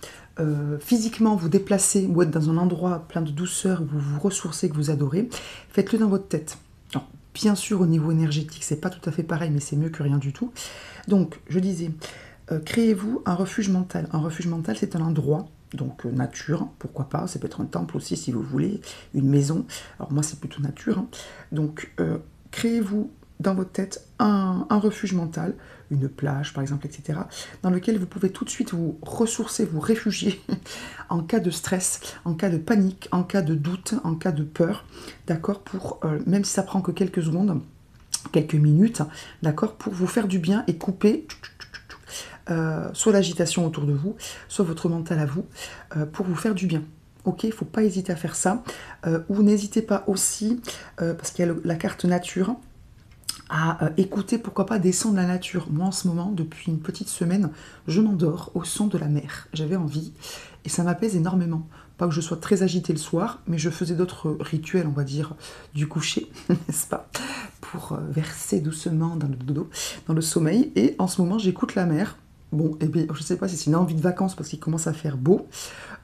physiquement vous déplacer ou être dans un endroit plein de douceur où vous vous ressourcez, que vous adorez, faites-le dans votre tête. Alors, bien sûr, au niveau énergétique, c'est pas tout à fait pareil, mais c'est mieux que rien du tout. Donc, je disais, créez-vous un refuge mental. Un refuge mental, c'est un endroit, donc nature, pourquoi pas, ça peut être un temple aussi si vous voulez, une maison. Alors moi, c'est plutôt nature. Hein. Donc, créez-vous dans votre tête un refuge mental, une plage par exemple, etc., dans lequel vous pouvez tout de suite vous ressourcer, vous réfugier en cas de stress, en cas de panique, en cas de doute, en cas de peur, d'accord, pour, même si ça prend que quelques secondes, quelques minutes, d'accord, pour vous faire du bien et couper soit l'agitation autour de vous, soit votre mental à vous, pour vous faire du bien. Ok, il ne faut pas hésiter à faire ça. Ou n'hésitez pas aussi, parce qu'il y a la carte nature, à écouter, pourquoi pas, des sons de la nature. Moi, en ce moment, depuis une petite semaine, je m'endors au son de la mer. J'avais envie, et ça m'apaise énormément. Pas que je sois très agitée le soir, mais je faisais d'autres rituels, on va dire, du coucher, n'est-ce pas, pour verser doucement dans le dodo, dans le sommeil. Et en ce moment, j'écoute la mer. Bon, eh bien, je ne sais pas si c'est une envie de vacances parce qu'il commence à faire beau,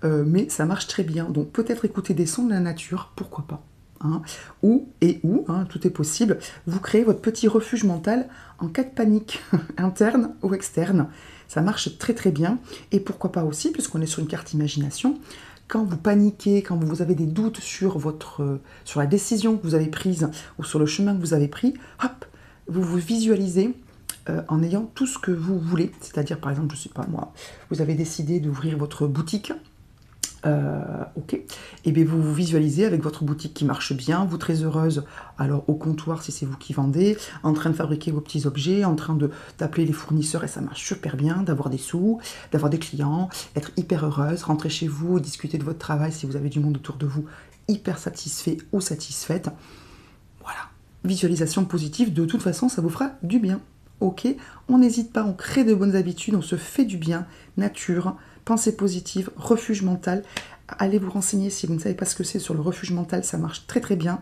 mais ça marche très bien. Donc peut-être écouter des sons de la nature, pourquoi pas. Hein, hein, tout est possible. Vous créez votre petit refuge mental en cas de panique, interne ou externe. Ça marche très très bien. Et pourquoi pas aussi, puisqu'on est sur une carte imagination, quand vous paniquez, quand vous avez des doutes sur la décision que vous avez prise ou sur le chemin que vous avez pris, hop, vous vous visualisez en ayant tout ce que vous voulez. C'est-à-dire, par exemple, je ne sais pas moi, vous avez décidé d'ouvrir votre boutique. Ok, et bien vous vous visualisez avec votre boutique qui marche bien, vous très heureuse, alors au comptoir si c'est vous qui vendez, en train de fabriquer vos petits objets, en train d'appeler les fournisseurs et ça marche super bien, d'avoir des sous, d'avoir des clients, être hyper heureuse, rentrer chez vous, discuter de votre travail si vous avez du monde autour de vous, hyper satisfait ou satisfaite. Voilà, visualisation positive, de toute façon ça vous fera du bien. Ok, on n'hésite pas, on crée de bonnes habitudes, on se fait du bien, nature, pensée positive, refuge mental. Allez vous renseigner si vous ne savez pas ce que c'est sur le refuge mental, ça marche très très bien.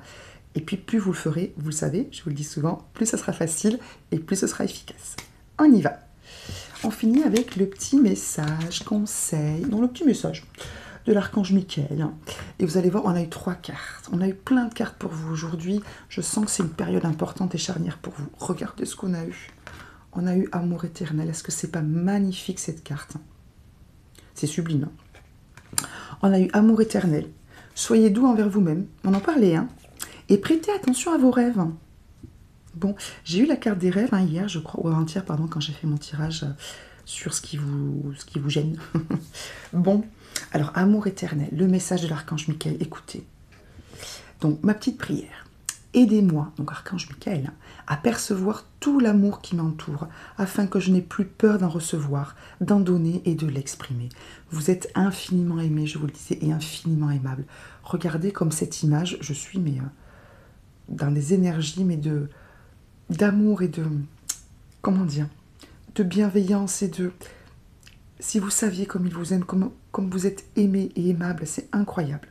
Et puis plus vous le ferez, vous le savez, je vous le dis souvent, plus ça sera facile et plus ce sera efficace. On y va. On finit avec le petit message, conseil, non le petit message de l'archange Michael. Et vous allez voir, on a eu 3 cartes. On a eu plein de cartes pour vous aujourd'hui. Je sens que c'est une période importante et charnière pour vous. Regardez ce qu'on a eu. On a eu amour éternel. Est-ce que c'est pas magnifique cette carte? C'est sublime. On a eu amour éternel. Soyez doux envers vous-même. On en parlait, hein. Et prêtez attention à vos rêves. Bon, j'ai eu la carte des rêves hier, je crois, ou avant-hier, pardon, quand j'ai fait mon tirage sur ce qui vous gêne. Bon, alors amour éternel, le message de l'archange Michael. Écoutez. Donc, ma petite prière. Aidez-moi, donc archange Michael, à percevoir tout l'amour qui m'entoure, afin que je n'ai plus peur d'en recevoir, d'en donner et de l'exprimer. Vous êtes infiniment aimé, je vous le disais, et infiniment aimable. Regardez comme cette image, je suis dans des énergies, d'amour et de, comment dire, de bienveillance et de... Si vous saviez comme il vous aime, comme vous êtes aimé et aimable, c'est incroyable.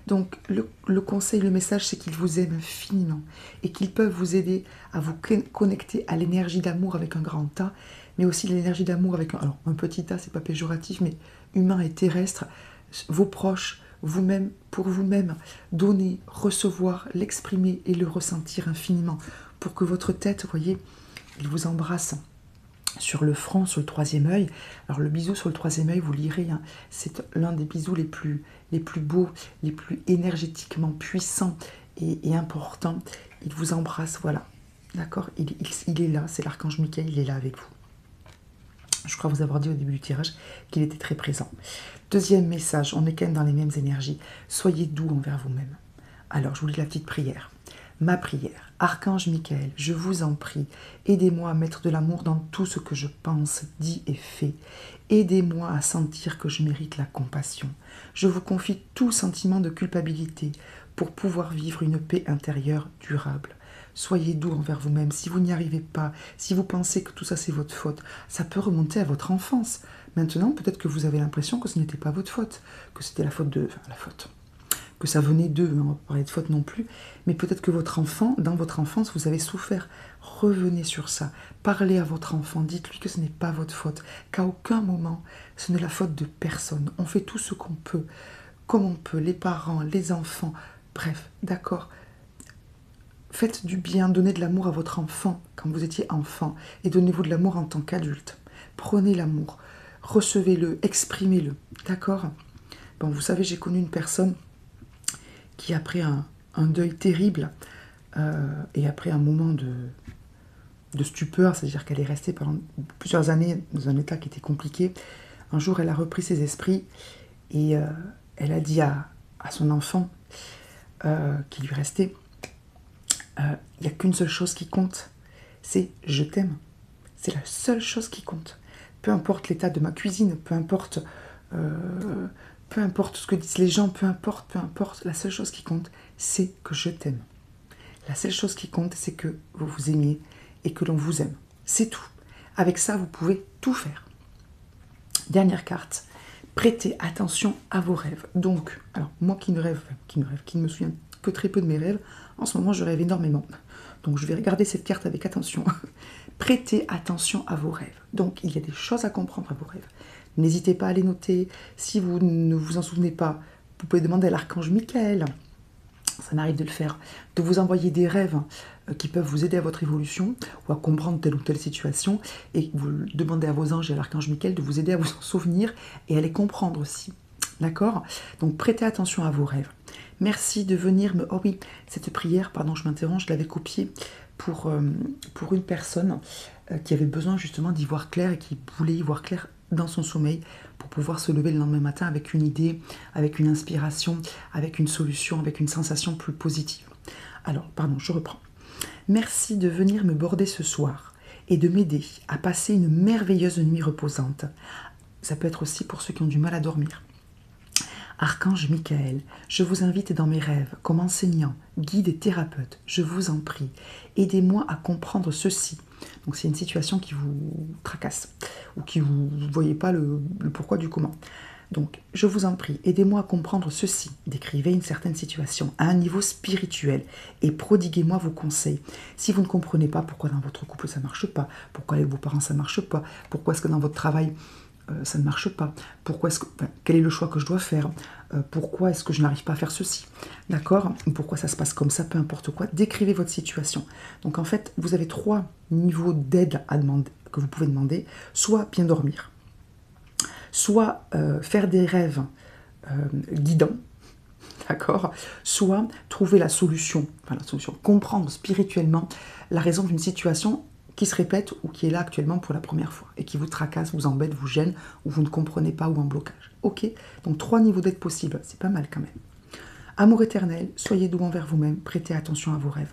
Donc, le conseil, le message, c'est qu'ils vous aiment infiniment et qu'ils peuvent vous aider à vous connecter à l'énergie d'amour avec un grand A, mais aussi l'énergie d'amour avec un petit A, c'est pas péjoratif, mais humain et terrestre, vos proches, vous-même, pour vous-même, donner, recevoir, l'exprimer et le ressentir infiniment pour que votre tête, vous voyez, il vous embrasse sur le front, sur le troisième œil. Alors le bisou sur le troisième œil, vous lirez, hein, c'est l'un des bisous les plus beaux, les plus énergétiquement puissants et importants. Il vous embrasse, voilà. D'accord, il est là, c'est l'archange Michael, il est là avec vous. Je crois vous avoir dit au début du tirage qu'il était très présent. Deuxième message, on est quand même dans les mêmes énergies. Soyez doux envers vous-même. Alors, je vous lis la petite prière. Ma prière. Archange Michael, je vous en prie, aidez-moi à mettre de l'amour dans tout ce que je pense, dis et fais. Aidez-moi à sentir que je mérite la compassion. Je vous confie tout sentiment de culpabilité pour pouvoir vivre une paix intérieure durable. Soyez doux envers vous-même. Si vous n'y arrivez pas, si vous pensez que tout ça c'est votre faute, ça peut remonter à votre enfance. Maintenant, peut-être que vous avez l'impression que ce n'était pas votre faute, que c'était la faute de... Enfin, la faute. Que ça venait d'eux, on va pas parler de faute non plus, mais peut-être que votre enfant, dans votre enfance, vous avez souffert. Revenez sur ça. Parlez à votre enfant. Dites-lui que ce n'est pas votre faute, qu'à aucun moment, ce n'est la faute de personne. On fait tout ce qu'on peut, comme on peut, les parents, les enfants, bref, d'accord. Faites du bien, donnez de l'amour à votre enfant quand vous étiez enfant et donnez-vous de l'amour en tant qu'adulte. Prenez l'amour, recevez-le, exprimez-le, d'accord? Bon, vous savez, j'ai connu une personne qui, après un deuil terrible et après un moment de stupeur, c'est-à-dire qu'elle est restée pendant plusieurs années dans un état qui était compliqué, un jour elle a repris ses esprits et elle a dit à son enfant qui lui restait, il n'y a qu'une seule chose qui compte, c'est « je t'aime ». C'est la seule chose qui compte. Peu importe l'état de ma cuisine, peu importe ce que disent les gens, peu importe, la seule chose qui compte, c'est que je t'aime. La seule chose qui compte, c'est que vous vous aimiez et que l'on vous aime. C'est tout. Avec ça, vous pouvez tout faire. Dernière carte. Prêtez attention à vos rêves. Donc, alors moi qui ne me souviens que très peu de mes rêves, en ce moment je rêve énormément. Donc je vais regarder cette carte avec attention. Prêtez attention à vos rêves. Donc il y a des choses à comprendre à vos rêves. N'hésitez pas à les noter. Si vous ne vous en souvenez pas, vous pouvez demander à l'archange Michael, ça m'arrive de le faire, de vous envoyer des rêves qui peuvent vous aider à votre évolution ou à comprendre telle ou telle situation, et vous demandez à vos anges et à l'archange Michael de vous aider à vous en souvenir et à les comprendre aussi. D'accord? Donc prêtez attention à vos rêves. Merci de venir me... Oh oui, cette prière, pardon, je m'interromps, je l'avais copiée pour une personne qui avait besoin justement d'y voir clair et qui voulait y voir clair dans son sommeil pour pouvoir se lever le lendemain matin avec une idée, avec une inspiration, avec une solution, avec une sensation plus positive. Alors, pardon, je reprends. Merci de venir me border ce soir et de m'aider à passer une merveilleuse nuit reposante. Ça peut être aussi pour ceux qui ont du mal à dormir. Archange Michael, je vous invite dans mes rêves comme enseignant, guide et thérapeute. Je vous en prie, aidez-moi à comprendre ceci. Donc c'est une situation qui vous tracasse ou qui vous ne voyez pas le pourquoi du comment. Donc je vous en prie, aidez-moi à comprendre ceci. Décrivez une certaine situation à un niveau spirituel et prodiguez-moi vos conseils. Si vous ne comprenez pas pourquoi dans votre couple ça ne marche pas, pourquoi avec vos parents ça ne marche pas, pourquoi est-ce que dans votre travail ça ne marche pas, quel est le choix que je dois faire, pourquoi est-ce que je n'arrive pas à faire ceci, d'accord, pourquoi ça se passe comme ça, peu importe quoi, décrivez votre situation. Donc en fait, vous avez 3 niveaux d'aide à demander, que vous pouvez demander, soit bien dormir, soit faire des rêves guidants, d'accord, soit trouver la solution, comprendre spirituellement la raison d'une situation qui se répète ou qui est là actuellement pour la première fois et qui vous tracasse, vous embête, vous gêne ou vous ne comprenez pas ou en blocage. Ok, donc 3 niveaux d'aide possibles, c'est pas mal quand même. Amour éternel, soyez doux envers vous-même, prêtez attention à vos rêves.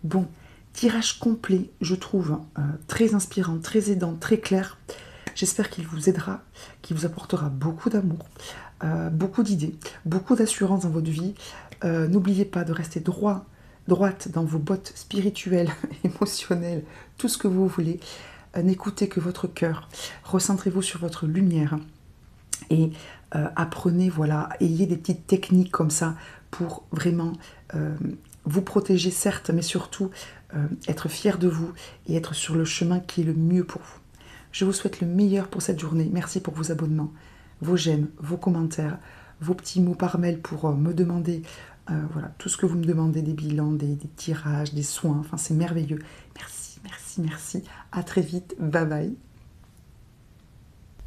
Bon, tirage complet, je trouve très inspirant, très aidant, très clair. J'espère qu'il vous aidera, qu'il vous apportera beaucoup d'amour, beaucoup d'idées, beaucoup d'assurance dans votre vie. N'oubliez pas de rester droite dans vos bottes spirituelles, émotionnelles, tout ce que vous voulez. N'écoutez que votre cœur. Recentrez-vous sur votre lumière et apprenez, voilà, ayez des petites techniques comme ça pour vraiment vous protéger, certes, mais surtout être fier de vous et être sur le chemin qui est le mieux pour vous. Je vous souhaite le meilleur pour cette journée. Merci pour vos abonnements. vos j'aime, vos commentaires, vos petits mots par mail pour me demander voilà, tout ce que vous me demandez, des bilans, des tirages, des soins, enfin c'est merveilleux. Merci, merci, merci. À très vite, bye bye.